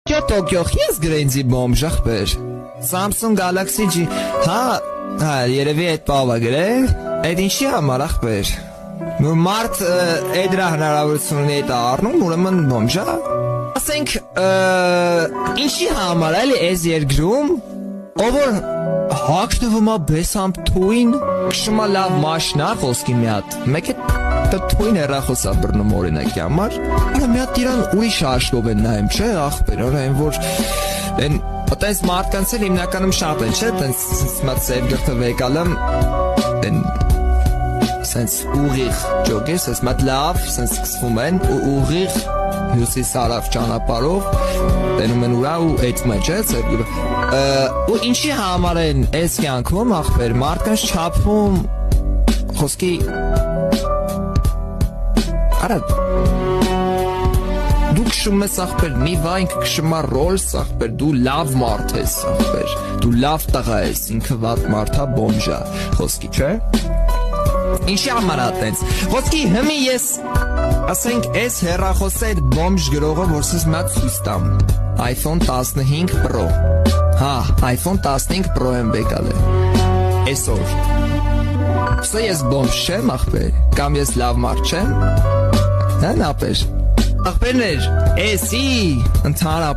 Yo Tokyo ես գրենձի բոմժ ախպեր Samsung Galaxy G հա երևի այդ բավա գրել այդ ինչի համար ախպեր Նոր մարդ էդրա հնարավորություն ունի այդ առնում ուրեմն բոմժա ասենք ինչի համար էլի այս երկրում ով որ հագնվում է բեսամ թույն քշում է լավ մաշնա խոսքի մի հատ մեկ է Թույն հեռախոսա բռնում օրինակի համար մի հատ իրան ուրիշ աշկով են նայում չէ ախպեր այն որ են այտենց մարդկանց էլ հիմնականում շատ են չէ այտենց մատ սև գրթը վեկալեմ են սենց ուղիղ ջոգես այս մատ լավ սենց սկսվում են ուղիղ հյուսիս հարավ ճանապարհով տենում են ուրա ու էծում են չէ ու ինչի համար են այս կյանքում ախպեր մարդկանց չափվում խոսքի Արա դու քշում ես ախպեր մի վայնք քշում է Rolls ախպեր դու լավ մարդ ես ախպեր դու լավ տղա ես ինքը վատ մարդա բոմժա խոսքի չէ Ինչի համար այտենց խոսքի հիմի ես ասենք այս հեռախոսը այդ բոմժ գրողը որ սս մատ ցույց տամ iPhone 15 Pro հա iPhone 15 Pro եմ եկալ այսօր Սա ես բոմժ չեմ ախպեր կամ ես լավ մարդ չեմ Հա նապեր Ախպերներ էսի ընդհանրապես